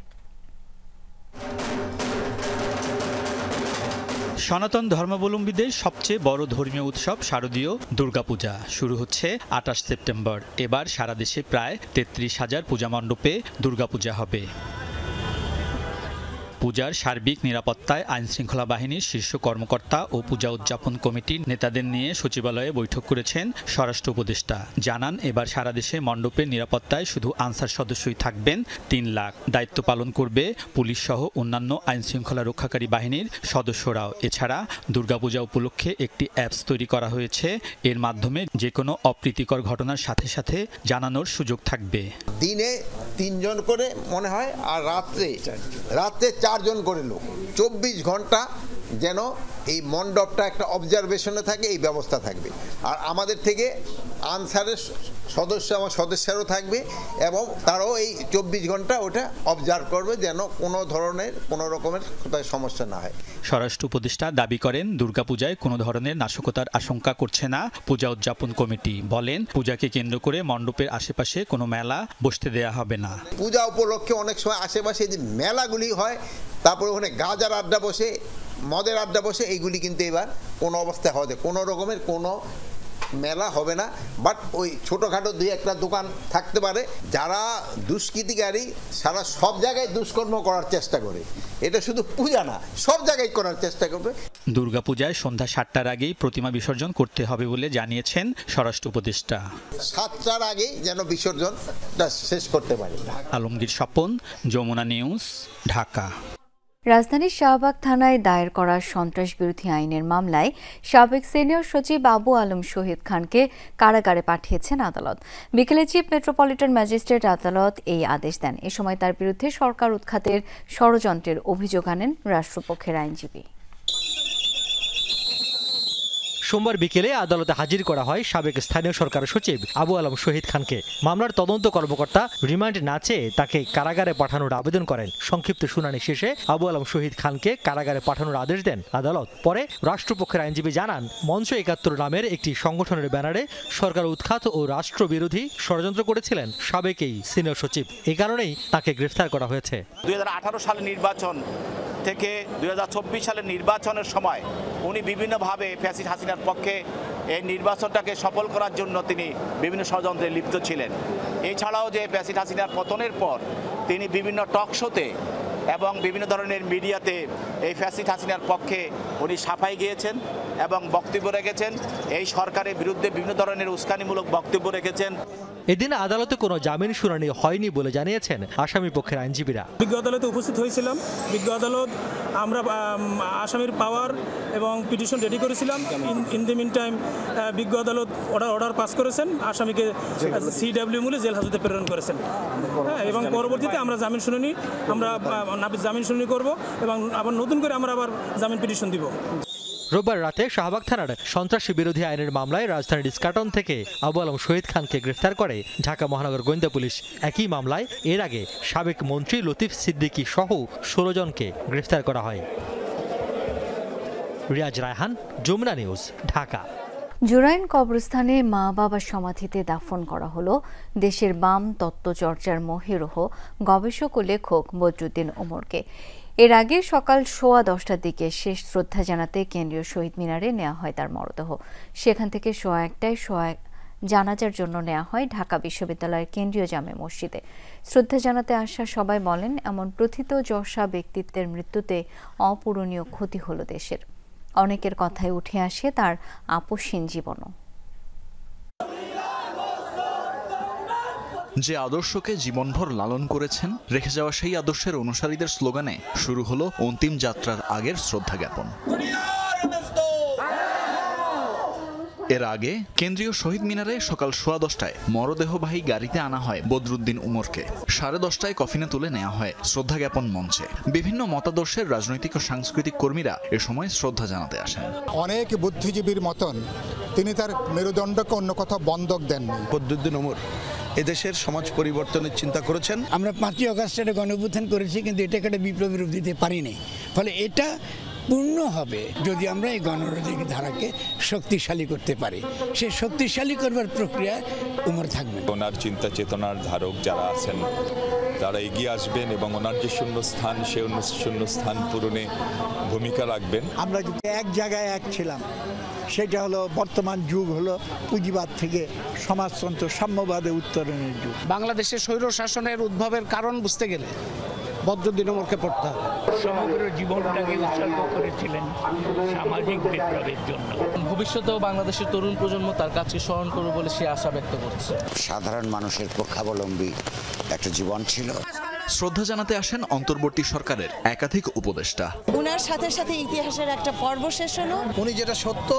সনাতন ধর্মাবলম্বীদের সবচেয়ে বড় ধর্মীয় উৎসব শারদীয় দুর্গাপূজা শুরু হচ্ছে 28 সেপ্টেম্বর। এবার সারা দেশে প্রায় 33,000 পূজা মণ্ডপে দুর্গাপূজা হবে। পূজার সার্বিক নিরাপত্তায় আইনশৃঙ্খলা বাহিনীর শীর্ষ কর্মকর্তা ও পূজা উদযাপন কমিটির নেতাদের নিয়ে সচিবালয়ে বৈঠক করেছেন স্বরাষ্ট্র উপদেষ্টা। জানান, এবার সারা দেশে মণ্ডপের নিরাপত্তায় শুধু আনসার সদস্যই থাকবেন 3 লাখ। দায়িত্ব পালন করবে পুলিশ সহ অন্যান্য আইনশৃঙ্খলা রক্ষাকারী বাহিনীর সদস্যরাও। এছাড়া দুর্গাপূজা উপলক্ষে একটি অ্যাপস তৈরি করা হয়েছে। এর মাধ্যমে যে কোনো অপ্রীতিকর ঘটনার সাথে সাথে জানানোর সুযোগ থাকবে। দিনে 3 জন করে মনে হয়, আর রাত্রে 4 জন করে লোক। 24 ঘন্টা যেন এই মণ্ডপটা একটা অবজারভেশনে থাকে, এই ব্যবস্থা থাকবে। আর আমাদের থেকে আনসারের সদস্য আমার সদস্যরাও থাকবে এবং তারাও এই 24 ঘন্টা ওটা অবজার্ভ করবে যেন কোনো রকমের সমস্যা না হয়। স্বরাষ্ট্র উপদেষ্টা দাবি করেন দুর্গাপূজায় কোনো ধরনের নাশকতার আশঙ্কা করছে না পূজা উদযাপন কমিটি। বলেন পূজাকে কেন্দ্র করে মণ্ডপের আশেপাশে কোনো মেলা বসতে দেয়া হবে না। পূজা উপলক্ষে অনেক সময় আশেপাশে যে মেলাগুলি হয়, তারপরে ওখানে গাজার আড্ডা বসে, মদের আড্ডা বসে, এইগুলি কিন্তু এবার কোনো অবস্থায় হবে কোনো রকমের কোনো মেলা হবে না। বাট ওই ছোটোখাটো 2-1টা দোকান থাকতে পারে। যারা দুষ্কৃতিকারী সারা সব জায়গায় দুষ্কর্ম করার চেষ্টা করে, এটা শুধু পূজা না, সব জায়গায় করার চেষ্টা করবে। দুর্গাপূজায় সন্ধ্যা 7টার আগেই প্রতিমা বিসর্জন করতে হবে বলে জানিয়েছেন স্বরাষ্ট্র উপদেষ্টা। 7টার আগেই যেন বিসর্জনটা শেষ করতে পারে। আলমগীর স্বপন, যমুনা নিউজ, ঢাকা। রাজধানীর শাহবাগ থানায় দায়ের করা সন্ত্রাস বিরোধী আইনের মামলায় সাবেক সিনিয়র সচিব আবু আলম শহীদ খানকে কারাগারে পাঠিয়েছেন আদালত। বিকেলে চিফ মেট্রোপলিটন ম্যাজিস্ট্রেট আদালত এই আদেশ দেন। এ সময় তার বিরুদ্ধে সরকার উৎখাতের ষড়যন্ত্রের অভিযোগ আনেন রাষ্ট্রপক্ষের আইনজীবী। সোমবার বিকেলে আদালতে হাজির করা হয় সাবেক স্থানীয় সরকার সচিব আবু আলম শহীদ খানকে। মামলার তদন্ত কর্মকর্তা রিমান্ড না চেয়ে তাকে কারাগারে পাঠানোর আবেদন করেন। সংক্ষিপ্ত শুনানি শেষে আবু আলম শহীদ খানকে কারাগারে পাঠানোর আদেশ দেন আদালত। পরে রাষ্ট্রপক্ষের আইনজীবী জানান, মঞ্চ ৭১ নামের একটি সংগঠনের ব্যানারে সরকার উৎখাত ও রাষ্ট্রবিরোধী ষড়যন্ত্র করেছিলেন সাবেক এই সিনিয়র সচিব। এ কারণেই তাকে গ্রেফতার করা হয়েছে। 2018 সালের নির্বাচন থেকে 2024 সালের নির্বাচনের সময় উনি বিভিন্নভাবে ফ্যাসিস্ট হাসিনার পক্ষে এই নির্বাচনটাকে সফল করার জন্য তিনি বিভিন্ন ষড়যন্ত্রে লিপ্ত ছিলেন। এছাড়াও যে ফ্যাসিস্ট হাসিনার পতনের পর তিনি বিভিন্ন টক শোতে এবং বিভিন্ন ধরনের মিডিয়াতে এই ফ্যাসিস্ট হাসিনার পক্ষে উনি সাফাই গিয়েছেন এবং বক্তব্য রেখেছেন। এই সরকারের বিরুদ্ধে বিভিন্ন ধরনের উস্কানিমূলক বক্তব্য রেখেছেন। এদিন আদালতে কোনো জামিন শুনানি হয়নি বলে জানিয়েছেন আসামি পক্ষের আইনজীবীরা। বিজ্ঞ আদালতে উপস্থিত হয়েছিলাম। বিজ্ঞ আদালত আমরা আসামির পাওয়ার এবং পিটিশন রেডি করেছিলাম। ইন দ্য মিন টাইম বিজ্ঞ আদালত অর্ডার পাস করেছেন, আসামিকে CW মূলে জেল হাজতে প্রেরণ করেছেন। এবং পরবর্তীতে আমরা জামিন শুনানি করব এবং আবার নতুন করে আমরা আবার জামিন পিটিশন দিব। রোববার রাতে শাহবাগ থানার সন্ত্রাসী বিরোধী আইনের মামলায় রাজধানীর ইস্কাটন থেকে আবু আলম শহীদ খানকে গ্রেফতার করে ঢাকা মহানগর গোয়েন্দা পুলিশ। একই মামলায় এর আগে সাবেক মন্ত্রী লতিফ সিদ্দিকী সহ 16 জনকে গ্রেফতার করা হয়। রিয়াজ রায়হান, যমুনা নিউজ, ঢাকা। জুরাইন কবরস্থানে মা বাবার সমাধিতে দাফন করা হলো দেশের বাম তত্ত্বচর্চার মহিরুহ গবেষক ও লেখক বদরুদ্দিন ওমরকে। এর আগে সকাল 10:15টার দিকে শেষ শ্রদ্ধা জানাতে কেন্দ্রীয় শহীদ মিনারে নেওয়া হয় তার মরদেহ। সেখান থেকে 1:01টায় জানাজার জন্য নেওয়া হয় ঢাকা বিশ্ববিদ্যালয়ের কেন্দ্রীয় জামে মসজিদে। শ্রদ্ধা জানাতে আসা সবাই বলেন, এমন প্রথিতযশা ব্যক্তিত্বের মৃত্যুতে অপূরণীয় ক্ষতি হলো দেশের। অনেকের কথায় উঠে আসে তার আপসহীন জীবনও। যে আদর্শকে জীবনভর লালন করেছেন, রেখে যাওয়া সেই আদর্শের অনুসারীদের স্লোগানে শুরু হলো অন্তিম যাত্রার আগের শ্রদ্ধা জ্ঞাপন। এর আগে কেন্দ্রীয় শহীদ মিনারে সকাল 10:15টায় মরদেহবাহী গাড়িতে আনা হয় বদরুদ্দিন উমরকে। 10:30টায় কফিনে তুলে নেওয়া হয় শ্রদ্ধা জ্ঞাপন মঞ্চে। বিভিন্ন মতাদর্শের রাজনৈতিক ও সাংস্কৃতিক কর্মীরা এ সময় শ্রদ্ধা জানাতে আসেন। অনেক বুদ্ধিজীবীর মতন তিনি তার মেরুদণ্ডকে অন্য কোথাও বন্ধক দেননি। বদরুদ্দিন উমর এদেশের সমাজ পরিবর্তনের চিন্তা করেছেন। আমরা 5ই আগস্টে গণঅভ্যুত্থান করেছি, কিন্তু এটাকে একটা বিপ্লবের রূপ দিতে পারিনি। ফলে এটা পূর্ণ হবে যদি আমরা এই গণরাজনৈতিক ধারাকে শক্তিশালী করতে পারি। সে শক্তিশালী করবার প্রক্রিয়ায় উমর থাকবেন। ওনার চিন্তা চেতনার ধারক যারা আছেন তারা এগিয়ে আসবেন এবং ওনার যে শূন্যস্থান, সে শূন্যস্থান পূরণে ভূমিকা রাখবেন। আমরা কিন্তু এক জায়গায় এক ছিলাম, সেটা হলো বর্তমান যুগ হলো পুঁজিবাদ থেকে সমাজতন্ত্র সাম্যবাদে উত্তরণের যুগ। বাংলাদেশের স্বৈর শাসনের উদ্ভবের কারণ বুঝতে গেলে বদরুদ্দিন ওমরকে পড়তে হবে। সমগ্র জীবনটাকে উৎসর্গ করেছিলেন সামাজিক বিপ্লবের জন্য। ভবিষ্যতেও বাংলাদেশের তরুণ প্রজন্ম তার কাছে স্মরণ করবে বলে সে আশা ব্যক্ত করছে। সাধারণ মানুষের পক্ষাবলম্বী একটা জীবন ছিল। শ্রদ্ধা জানাতে আসেন অন্তর্বর্তী সরকারের একাধিক উপদেষ্টা। উনার সাথে সাথে ইতিহাসের একটা পর্ব শেষ হলো। উনি যেটা সত্য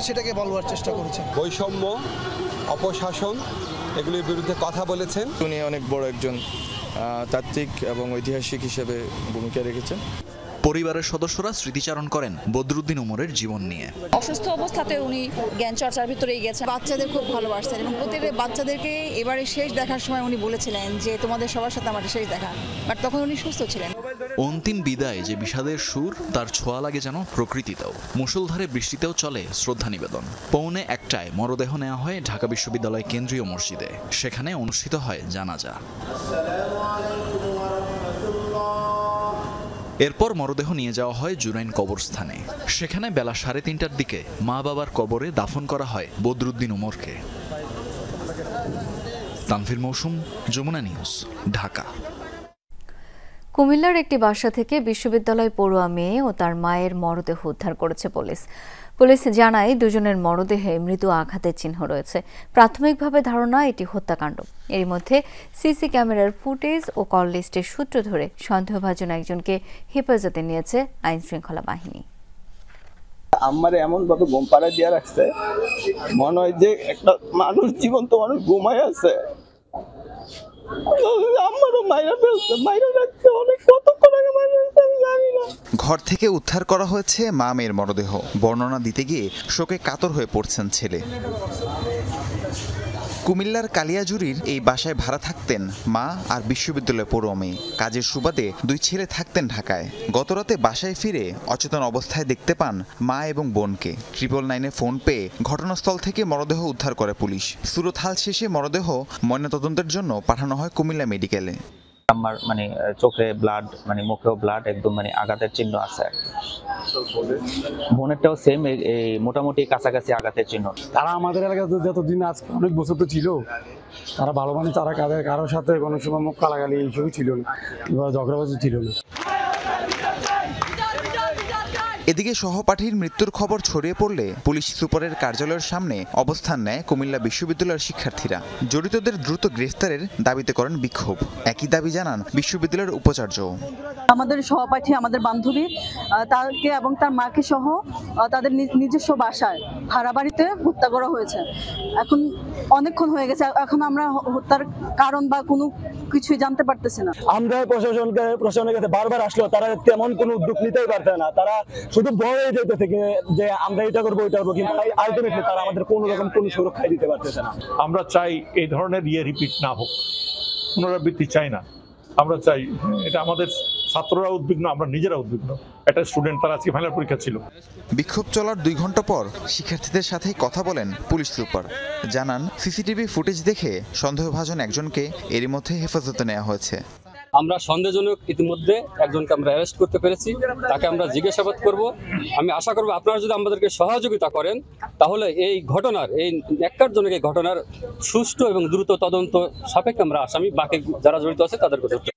সেটাকে বলবার চেষ্টা করেছেন। বৈষম্য, অপশাসন এগুলির বিরুদ্ধে কথা বলেছেন। উনি অনেক বড় একজন তাত্ত্বিক এবং ঐতিহাসিক হিসেবে ভূমিকা রেখেছেন। পরিবারের সদস্যরা স্মৃতিচারণ করেন বদরুদ্দিন উমরের জীবন নিয়ে। অসুস্থ অবস্থাতে উনি জ্ঞান চর্চার ভিতরেই গেছেন, বাচ্চাদের খুব ভালোবাসতেন এবং প্রত্যেকটা বাচ্চাদেরকে এবারে শেষ দেখার সময় উনি বলেছিলেন যে তোমাদের সবার সাথে আমার শেষ দেখা, বাট তখন উনি সুস্থ ছিলেন। অন্তিম বিদায় যে বিষাদের সুর, তার ছোঁয়া লাগে যেন প্রকৃতিতেও। মুষলধারে বৃষ্টিতেও চলে শ্রদ্ধা নিবেদন। 1:45 মরদেহ নেওয়া হয় ঢাকা বিশ্ববিদ্যালয় কেন্দ্রীয় মসজিদে। সেখানে অনুষ্ঠিত হয় জানাজা। এরপর মরদেহ নিয়ে যাওয়া হয় জুরাইন কবরস্থানে। সেখানে বেলা 3:30টার দিকে মা বাবার কবরে দাফন করা হয় বদরুদ্দিন উমরকে। তানভীর মৌসুম, যমুনা নিউজ, ঢাকা। কুমিল্লার একটি বাসা থেকে বিশ্ববিদ্যালয় পড়ুয়া মেয়ে ও তার মায়ের মরদেহ উদ্ধার করেছে পুলিশ। পুলিশ জানায় দুজনের মরদেহে মৃদু আঘাতের চিহ্ন রয়েছে। প্রাথমিকভাবে ধারণা এটি হত্যাকাণ্ড। এর মধ্যে সিসি ক্যামেরার ফুটেজ ও কল লিস্টের সূত্র ধরে সন্দেহভাজন একজনকে হেফাজতে নিয়েছে আইন শৃঙ্খলা বাহিনী। আমার এমন ভাবে ঘুম পাড়া দিয়ে রাখছে, মনে হয় যে একটা মানুষ, জীবন্ত মানুষ ঘুমায় আছে। ঘর থেকে উদ্ধার করা হয়েছে মা মেয়ের মরদেহ। বর্ণনা দিতে গিয়ে শোকে কাতর হয়ে পড়ছেন ছেলে। কুমিল্লার কালিয়াজুরির এই বাসায় ভাড়া থাকতেন মা আর বিশ্ববিদ্যালয় পড়ুয়া মেয়ে। কাজের সুবাদে দুই ছেলে থাকতেন ঢাকায়। গতরাতে বাসায় ফিরে অচেতন অবস্থায় দেখতে পান মা এবং বোনকে। 999-এ ফোন পেয়ে ঘটনাস্থল থেকে মরদেহ উদ্ধার করে পুলিশ। সুরতহাল শেষে মরদেহ ময়নাতদন্তের জন্য পাঠানো হয় কুমিল্লা মেডিকেলে। আমার চোখে ব্লাড, মুখেও ব্লাড, একদম আঘাতের চিহ্ন আছে। বোনেরটাও সেম, এই মোটামুটি কাছাকাছি আঘাতের চিহ্ন। তারা আমাদের এলাকাতে যতদিন আজ অনেক বছর তো ছিল, তারা ভালো তারা কারোর সাথে কোনো সময় মুখ কালাগালি এইসবই ছিল না, কিংবা ঝগড়াবাজি ছিল না। এদিকে সহপাঠীর মৃত্যুর খবর ছড়িয়ে পড়লে পুলিশ সুপারের কার্যালয়ের সামনে অবস্থান নেয় কুমিল্লা বিশ্ববিদ্যালয়ের শিক্ষার্থীরা। জড়িতদের দ্রুত গ্রেফতারের দাবিতে করেন বিক্ষোভ। একই দাবি জানান বিশ্ববিদ্যালয়ের উপাচার্য। আমাদের সহপাঠী, আমাদের বান্ধবী, তাকে এবং তার মাকে সহ তাদের নিজস্ব বাসায় ভাড়া বাড়িতে হত্যা করা হয়েছে। এখন অনেকক্ষণ হয়ে গেছে, এখন আমরা হত্যার কারণ বা কোনো কিছুই জানতে পারতেছি না। আমরা প্রশাসনের কাছে বারবার আসলেও তারা তেমন কোনো উদ্যোগ নিতেই পারছে না। তারা শুধু বলে যেতে থেকে যে আমরা এটা করবো ওইটা করবো, কিন্তু আলটিমেটলি তারা আমাদের কোনো রকম কোনো সুরক্ষা দিতে পারতেছে না। আমরা চাই এই ধরনের রিপিট না হোক, পুনরাবৃত্তি চাই না। আমরা চাই, এটা আমাদের ছাত্ররা উদ্বিগ্ন, আমরা নিজেরা উদ্বিগ্ন। একটা স্টুডেন্ট, তার আজকে ফাইনাল পরীক্ষা ছিল। বিক্ষোভ চলার 2 ঘন্টা পর শিক্ষার্থীদের সাথে কথা বলেন পুলিশ সুপার। জানান সিসিটিভি ফুটেজ দেখে সন্দেহভাজন একজনকে এরই মধ্যে হেফাজতে নেওয়া হয়েছে। আমরা সন্দেহজনক ইতিমধ্যে একজনকে আমরা অ্যারেস্ট করতে পেরেছি, তাকে আমরা জিজ্ঞাসাবাদ করব। আমি আশা করব আপনারা যদি আমাদেরকে সহযোগিতা করেন, তাহলে এই ঘটনার, এই ন্যাক্কারজনক এই ঘটনার সুষ্ঠু এবং দ্রুত তদন্ত সাপেক্ষে আমরা আসামি বাকি যারা জড়িত আছে তাদেরকে ধরতে।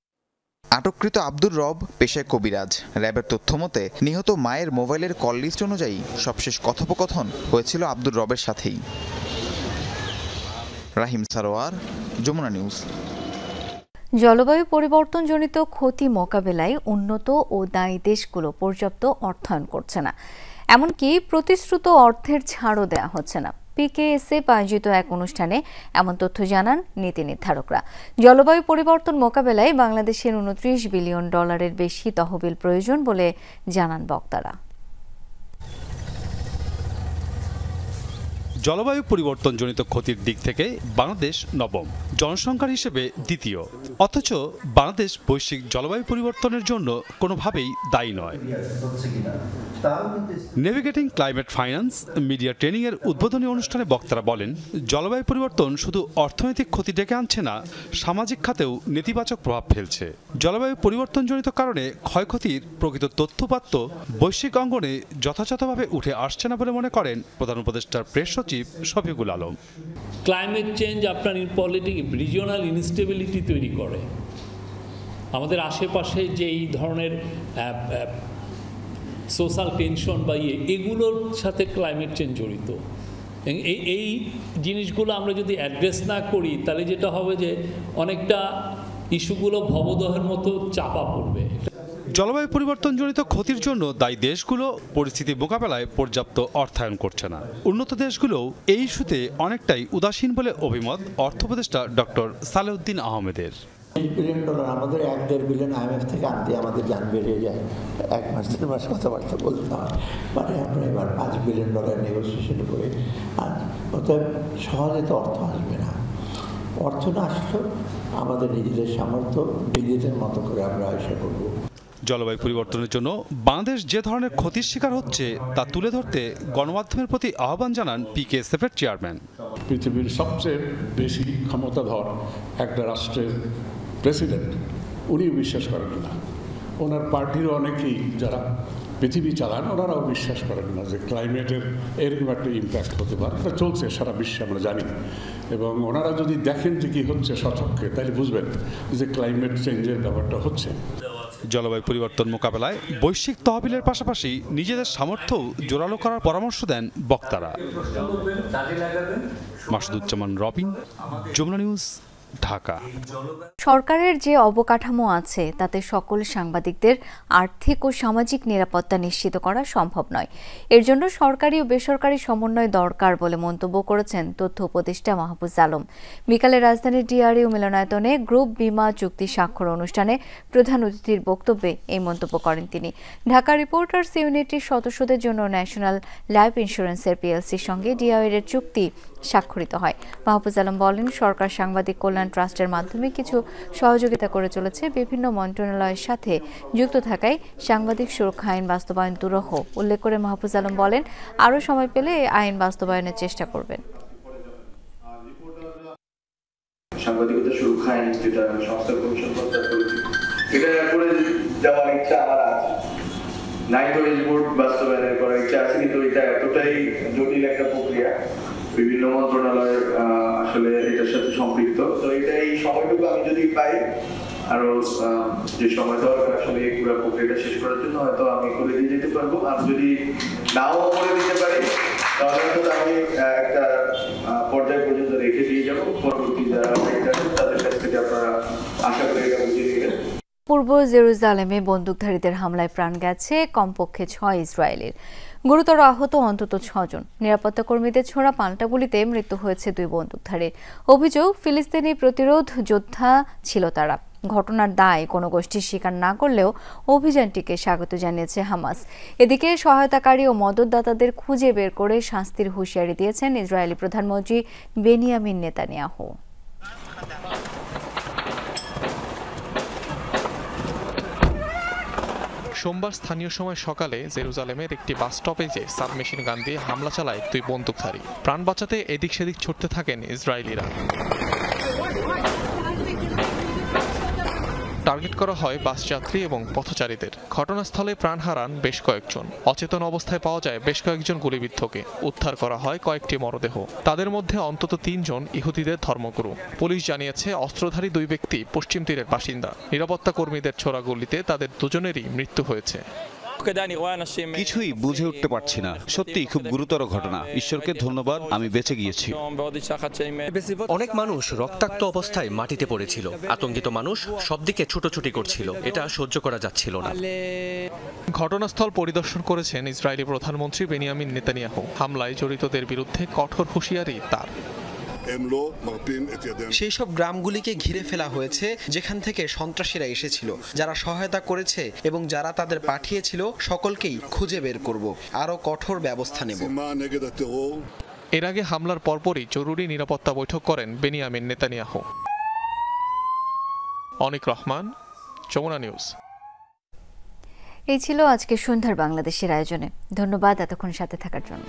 আটককৃত আব্দুর রব পেশায় কবিরাজ। র্যাবের তথ্য মতে নিহত মায়ের মোবাইলের কল লিস্ট অনুযায়ী সবশেষ কথোপকথন হয়েছিল আব্দুর রবের সাথেই। রাহিম সারোয়ার, যমুনা নিউজ। জলবায়ু পরিবর্তনজনিত ক্ষতি মোকাবেলায় উন্নত ও দায়ী দেশগুলো পর্যাপ্ত অর্থায়ন করছে না, এমনকি প্রতিশ্রুত অর্থের ছাড়ও দেওয়া হচ্ছে না। পিকেএসএ আয়োজিত এক অনুষ্ঠানে এমন তথ্য জানান নীতি নির্ধারকরা। জলবায়ু পরিবর্তন মোকাবেলায় বাংলাদেশের $29 বিলিয়ন বেশি তহবিল প্রয়োজন বলে জানান বক্তারা। জলবায়ু পরিবর্তনজনিত ক্ষতির দিক থেকে বাংলাদেশ নবম, জনসংখ্যার হিসেবে দ্বিতীয়। অথচ বাংলাদেশ বৈশ্বিক জলবায়ু পরিবর্তনের জন্য কোনোভাবেই দায়ী নয়। Navigating climate finance media training এর উদ্বোধনী অনুষ্ঠানে বক্তারা বলেন, জলবায়ু পরিবর্তন শুধু অর্থনৈতিক ক্ষতি ডেকে আনছে না, সামাজিক খাতেও নেতিবাচক প্রভাব ফেলছে। জলবায়ু পরিবর্তনজনিত কারণে ক্ষয়ক্ষতির প্রকৃত তথ্যপাত্য বৈশ্বিক অঙ্গনে যথাযথভাবে উঠে আসছে না বলে মনে করেন প্রধান উপদেষ্টার প্রেস সচিব শফিকুল আলম। ক্লাইমেট চেঞ্জ আপনার রিজিওনাল ইনস্টেবিলিটি তৈরি করে। আমাদের আশেপাশে যে এই ধরনের সোশ্যাল টেনশন বা এগুলোর সাথে ক্লাইমেট চেঞ্জ জড়িত। এই জিনিসগুলো আমরা যদি অ্যাড্রেস না করি, তাহলে যেটা হবে যে অনেকটা ইস্যুগুলো ভবদহের মতো চাপা পড়বে। জলবায়ু পরিবর্তনজনিত ক্ষতির জন্য দায়ী দেশগুলো পরিস্থিতি মোকাবেলায় পর্যাপ্ত অর্থায়ন করছে না। উন্নত দেশগুলোও এই ইস্যুতে অনেকটাই উদাসীন বলে অভিমত অর্থ উপদেষ্টা ডক্টর সালেউদ্দিন আহমেদের। $20 বিলিয়ন আমাদের 1-1.5 বিলিয়ন IMF থেকে আনতে আমাদের যান বেরিয়ে যায়, 1 মাস 2 মাস কথাবার্তা বলতে হয়, মানে আমরা এবার $5 বিলিয়ন নেগোসিয়েশন করে, আর অতএব সহজে তো অর্থ আসবে না। অর্থ না আসলেও আমাদের নিজেদের সামর্থ্য নিজেদের মতো করে আমরা আশা করব। জলবায়ু পরিবর্তনের জন্য বাংলাদেশ যে ধরনের ক্ষতির শিকার হচ্ছে তা তুলে ধরতে গণমাধ্যমের প্রতি আহ্বান জানান PKSF-এর চেয়ারম্যান। পৃথিবীর সবচেয়ে বেশি ক্ষমতাধর একটা রাষ্ট্রের প্রেসিডেন্ট, উনি বিশ্বাস করেন না, ওনার পার্টির অনেকেই যারা পৃথিবী চালান ওনারাও বিশ্বাস করেন না যে ক্লাইমেটের এরকম একটা ইম্প্যাক্ট হতে পারে। এটা চলছে সারা বিশ্বে, আমরা জানি। এবং ওনারা যদি দেখেন যে কী হচ্ছে সচক্ষে, তাহলে বুঝবেন যে ক্লাইমেট চেঞ্জের ব্যাপারটা হচ্ছে। জলবায়ু পরিবর্তন মোকাবেলায় বৈশ্বিক তহবিলের পাশাপাশি নিজেদের সামর্থ্যও জোরালো করার পরামর্শ দেন বক্তারা। মাসুদুজ্জামান রবিন, যমুনা নিউজ, ঢাকা। সরকারের যে অবকাঠামো আছে তাতে সকল সাংবাদিকদের আর্থিক ও সামাজিক নিরাপত্তা নিশ্চিত করা সম্ভব নয়। এর জন্য সরকারি ও বেসরকারি সমন্বয় দরকার বলে মন্তব্য করেছেন তথ্য উপদেষ্টা মাহফুজ আলম। বিকালে রাজধানীর DRU মিলনায়তনে গ্রুপ বীমা চুক্তি স্বাক্ষর অনুষ্ঠানে প্রধান অতিথির বক্তব্যে এই মন্তব্য করেন তিনি। ঢাকা রিপোর্টার্স ইউনিটির সদস্যদের জন্য ন্যাশনাল লাইফ ইন্স্যুরেন্সের PLCর সঙ্গে DRU-এর চুক্তি স্বাক্ষরিত হয়। মাহফুজ আলম বলেন, সরকার সাংবাদিক কল্যাণ ট্রাস্টের মাধ্যমে কিছু সহযোগিতা করে চলেছে। বিভিন্ন মন্ত্রণালয়ের সাথে যুক্ত থাকায় সাংবাদিক সুরক্ষা আইন বাস্তবায়ন দুরূহ উল্লেখ করে মাহফুজ আলম বলেন, আরও সময় পেলে এই আইন বাস্তবায়নের চেষ্টা করবেন। সাংবাদিকতা সুরক্ষা আইন যেটা সংস্কার কমিশন প্রস্তাব করেছে, এটা করে যাওয়ার ইচ্ছা আমার আছে। 9 ওয়েজ বোর্ড বাস্তবায়নের করার ইচ্ছা আছে, কিন্তু এটা এতটাই জটিল একটা প্রক্রিয়া, বিভিন্ন মন্ত্রণালয় আসলে এটার সাথে সম্পৃক্ত। তো এটা এই সময়টুকু আমি যদি পাই, আরো যে সময় দরকার আসলে এই পুরো প্রক্রিয়াটা শেষ করার জন্য, হয়তো আমি করে দিয়ে যেতে পারবো। আর যদি নাও করে দিতে পারি তাহলে হয়তো আমি একটা পর্যায় পর্যন্ত রেখে দিয়ে যাবো। পরবর্তী যারা তাদের কাছ থেকে আপনারা আশা করি এটা বুঝে নেবেন। পূর্ব জেরুজালেমে বন্দুকধারীদের হামলায় প্রাণ গেছে কমপক্ষে 6 ইসরায়েলের, গুরুতর আহত অন্তত 6 জন। নিরাপত্তা কর্মীদের ছোড়া পাল্টা গুলিতে মৃত্যু হয়েছে 2 বন্দুকধারীর। অভিযোগ, ফিলিস্তিনি প্রতিরোধ যোদ্ধা ছিল তারা। ঘটনার দায় কোনো গোষ্ঠী স্বীকার না করলেও অভিযানটিকে স্বাগত জানিয়েছে হামাস। এদিকে সহায়তাকারী ও মদতদাতাদের খুঁজে বের করে শাস্তির হুঁশিয়ারি দিয়েছেন ইসরায়েলি প্রধানমন্ত্রী বেনিয়ামিন নেতানিয়াহু। সোমবার স্থানীয় সময় সকালে জেরুজালেমের একটি বাস স্টপেজে সাবমেশিন গান দিয়ে হামলা চালায় 2 বন্দুকধারী। প্রাণ বাঁচাতে এদিক সেদিক ছুটতে থাকেন ইসরায়েলিরা। টার্গেট করা হয় বাস যাত্রী এবং পথচারীদের। ঘটনাস্থলে প্রাণ হারান বেশ কয়েকজন। অচেতন অবস্থায় পাওয়া যায় বেশ কয়েকজন গুলিবিদ্ধকে। উদ্ধার করা হয় কয়েকটি মরদেহ। তাদের মধ্যে অন্তত 3 জন ইহুদিদের ধর্মগুরু। পুলিশ জানিয়েছে অস্ত্রধারী 2 ব্যক্তি পশ্চিম তীরের বাসিন্দা। নিরাপত্তা কর্মীদের ছোড়া গুলিতে তাদের দুজনেরই মৃত্যু হয়েছে। কিছুই বুঝে উঠতে পারছি না, সত্যি খুব গুরুতর ঘটনা। ঈশ্বরকে ধন্যবাদ, আমি বেঁচে গিয়েছি। অনেক মানুষ রক্তাক্ত অবস্থায় মাটিতে পড়েছিল। আতঙ্কিত মানুষ সবদিকে ছুটোছুটি করছিল। এটা সহ্য করা যাচ্ছিল না। ঘটনাস্থল পরিদর্শন করেছেন ইসরায়েলি প্রধানমন্ত্রী বেনিয়ামিন নেতানিয়াহু। হামলায় জড়িতদের বিরুদ্ধে কঠোর হুঁশিয়ারি তার। সেই সব গ্রামগুলিকে ঘিরে ফেলা হয়েছে যেখান থেকে সন্ত্রাসীরা এসেছিল। যারা সহায়তা করেছে এবং যারা তাদের পাঠিয়েছিল সকলকেই খুঁজে বের করব, আরও কঠোর ব্যবস্থা নেব। এর আগে হামলার পরপরই জরুরি নিরাপত্তা বৈঠক করেন বেনিয়ামিন নেতানিয়াহু। অনিক রহমান, যমুনা নিউজ। এই ছিল আজকে সন্ধ্যার বাংলাদেশের আয়োজনে। ধন্যবাদ এতক্ষণ সাথে থাকার জন্য।